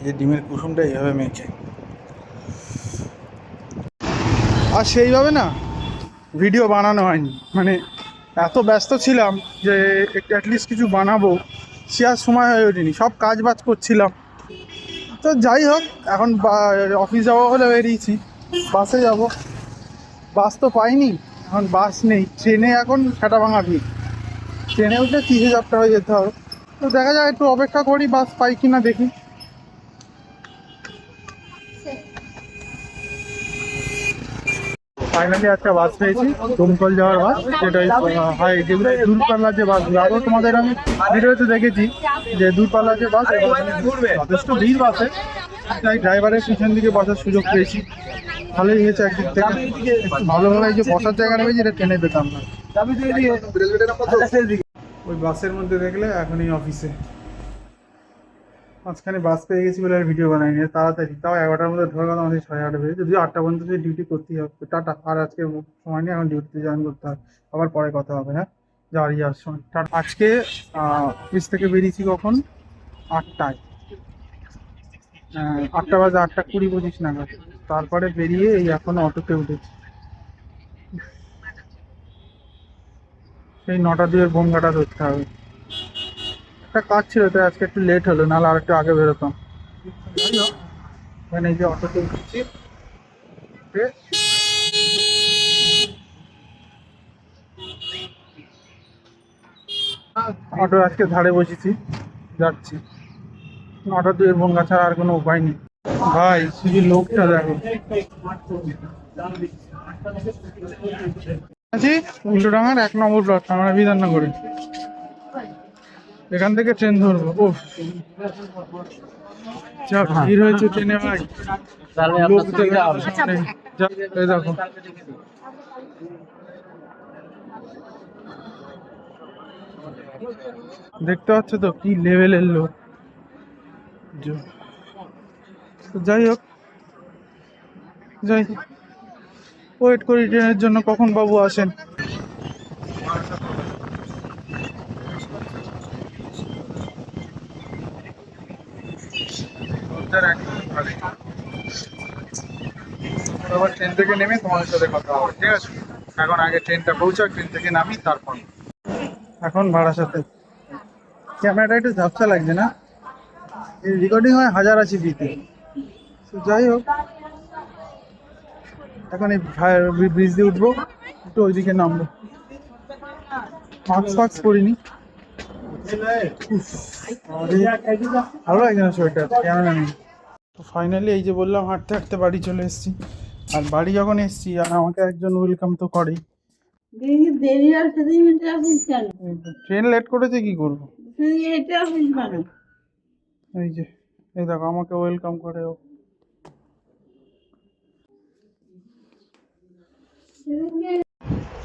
এই ডিমের কুসুমটা এইভাবে মেখে, আর সেইভাবে না ভিডিও বানানো হয়নি, মানে এত ব্যস্ত ছিলাম যে একটু অ্যাটলিস্ট কিছু বানাবো সে আর সময় হয়ে ওঠেনি, সব কাজ বাজ করছিলাম। তো যাই হোক, এখন অফিস যাবো বলে বেরিয়েছি, বাসে যাব। বাস তো পাইনি, এখন বাস নেই, ট্রেনে এখন সেটা ভাঙা ভিড়, ট্রেনে উঠলে 30,000 টাকা যেতে হবে। তো দেখা যায়, একটু অপেক্ষা করি বাস পাই কিনা দেখি। ফাইনালি একটা বাস পেয়েছি, দমকল যাওয়ার বাস, যেটা হয় যেগুলো দূরপাল্লার যে বাসগুলো, আরও তোমাদের আমি ভিডিওতে দেখেছি যে দূরপাল্লার যে বাস, যথেষ্ট ভিড় বাসে, তাই ড্রাইভারের পিছন দিকে বসার সুযোগ পেয়েছি, ভালোই হয়েছে একদিক থেকে। একটু ভালোভাবে যে বসার জায়গাটা পেয়েছি, এটা ট্রেনে পেতাম না। ওই বাসের মধ্যে দেখলে এখনই অফিসে মাঝখানে বাস পেয়ে গেছি বলে আর ভিডিও বানাইনি তাড়াতাড়ি, তাও 11টার মধ্যে ধরে গেলাম, আমাদের 11:30 বেজে, যদিও 8টা পর্যন্ত ডিউটি করতেই হবে। টাটা, আর আজকে সময় নেই, এখন ডিউটিতে জয়েন করতে হবে, আবার পরে কথা হবে। হ্যাঁ, যাওয়ার সময় টাটা। আজকে অফিস থেকে বেরিয়েছি কখন, 8টায়, 8টা বাজে, 8:20-25 নাগাদ। তারপরে বেরিয়ে এই এখন অটোতে উঠেছি, সেই 9টা 2 বোমঘাটা ধরতে হবে। একটা কাজ ছিল তাই আজকে একটু লেট হলো, নাহলে আর একটু আগে বেরোতাম। যাই হোক, এখানে এই যে অটোতে উঠেছি, অটো আজকে ধারে বসেছি, যাচ্ছি। 9টা 2 বনগা ছাড়া আর কোনো উপায় নেই। ভাই শুধু লোকটা দেখো, আছি উল্টোডাঙার 1 নম্বর প্ল্যাটফর্ম, আমরা বিধাননগরে। এখান থেকে ট্রেন ধরবো। ও যা ভিড় হয়েছে ট্রেনে ভাই, লোক দেখো। দেখতে পাচ্ছ তো কি লেভেলের লোক। যাই হোক, ওয়েট করি ট্রেনের জন্য, কখন বাবু আসেন। আবার ট্রেন থেকে নেমে তোমাদের সাথে কথা হবে, ঠিক আছে? এখন আগে ট্রেনটা পৌঁছাক, ট্রেন থেকে নামি, তারপর এখন ভাড়ার সাথে। ক্যামেরাটা একটু ঝাপসা লাগছে না, এই রেকর্ডিং হয় 1080p-তে। যাই হোক, এখন এই ব্রিজ দিয়ে উঠবো, একটু ওইদিকে নামবো। মাস্ক পরিনি, ভালো লাগছে না সোয়েটার, কেন জানি। তো ফাইনালি এই যে বললাম, হাঁটতে হাঁটতে বাড়ি চলে এসেছি। আর বাড়ি যখন এসেছি, আর আমাকে একজন ওয়েলকাম তো করেই। ট্রেন লেট করেছে, কি করবো? এই যে, এই দেখো আমাকে ওয়েলকাম করে ও।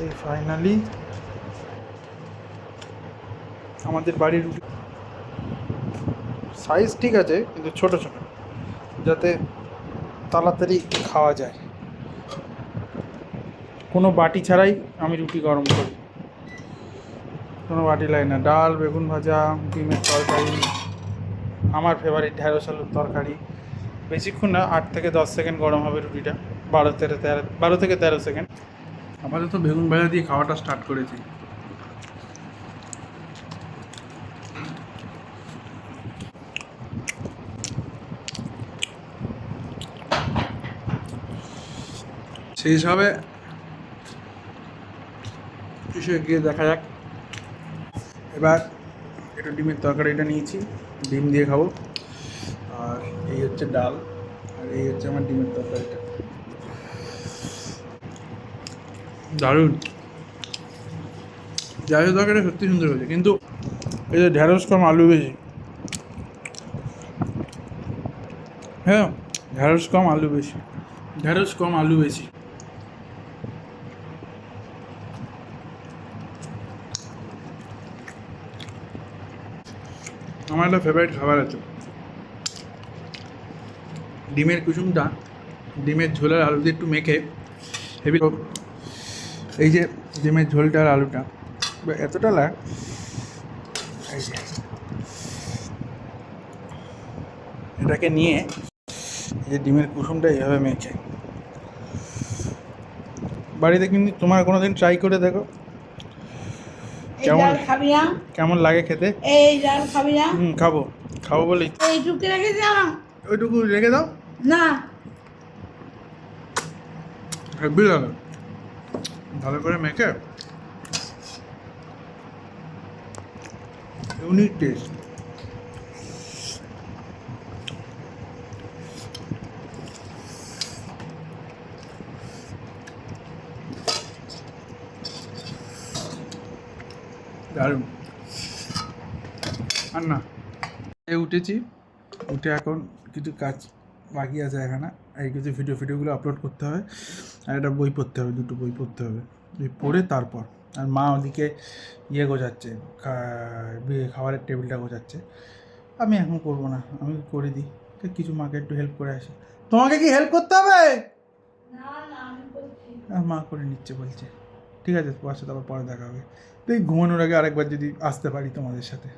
এই ফাইনালি আমাদের বাড়ির সাইজ ঠিক আছে, কিন্তু ছোট ছোট, যাতে তাড়াতাড়ি খাওয়া যায়। কোনো বাটি ছাড়াই আমি রুটি গরম করি, কোনো বাটি লাগে না। ডাল, বেগুন ভাজা, ডিমের তরকারি, আমার ফেভারিট ঢ্যাঁড়স আলুর তরকারি। বেশিক্ষণ না, 8 থেকে 10 সেকেন্ড গরম হবে রুটিটা, 12 থেকে 13 সেকেন্ড। আপাতত বেগুন ভাজা দিয়ে খাওয়াটা স্টার্ট করেছি। সেই হিসাবে এসে গিয়ে দেখা যাক। এবার একটু ডিমের তরকারিটা নিয়েছি, ডিম দিয়ে খাবো। আর এই হচ্ছে ডাল, আর এই হচ্ছে আমার ডিমের তরকারিটা। দারুণ, ঢ্যাঁড়স তরকারিটা সত্যি সুন্দর হয়েছে, কিন্তু এই যে ঢ্যাঁড়স কম আলু বেশি। হ্যাঁ, ঢ্যাঁড়স কম আলু বেশি, ঢ্যাঁড়স কম আলু বেশি। আমার একটা ফেভারিট খাবার আছে, ডিমের কুসুমটা ডিমের ঝোলের আলু দিয়ে একটু মেখে হেভি। এই যে ডিমের ঝোলটা আর আলুটা এতটা লাগ, এই যে এটাকে নিয়ে এই যে ডিমের কুসুমটা এইভাবে মেখে বাড়িতে কিন্তু তোমার কোনোদিন ট্রাই করে দেখো এই কেমন ডাল খাবি না? কেমন লাগে খেতে। এই ডাল খাবি না? খাবো খাবো বলেই এইটুকু রেখে যাও ওইটুকু রেখে দাও। না। হেব্বি লাগে ভালো করে মেখে ইউনিক টেস্ট। দারুণ। আর না উঠেছি, উঠে এখন কিছু কাজ বাকি আছে এখানে, এই কিছু ভিডিওগুলো আপলোড করতে হবে, আর একটা বই পড়তে হবে, দুটো বই পড়তে হবে, বই পড়ে তারপর। আর মা ওদিকে ইয়ে গোছাচ্ছে, খাবারের টেবিলটা গোছাচ্ছে। আমি এখন করবো না, আমি করে দিই, কিছু মাকে একটু হেল্প করে আসি। তোমাকে কি হেল্প করতে হবে? মা করে নিচ্ছে বলছে। ঠিক আছে, তোমার সাথে আবার পরে দেখা হবে। তুই ঘুমানোর আগে আরেকবার যদি আসতে পারি তোমাদের সাথে।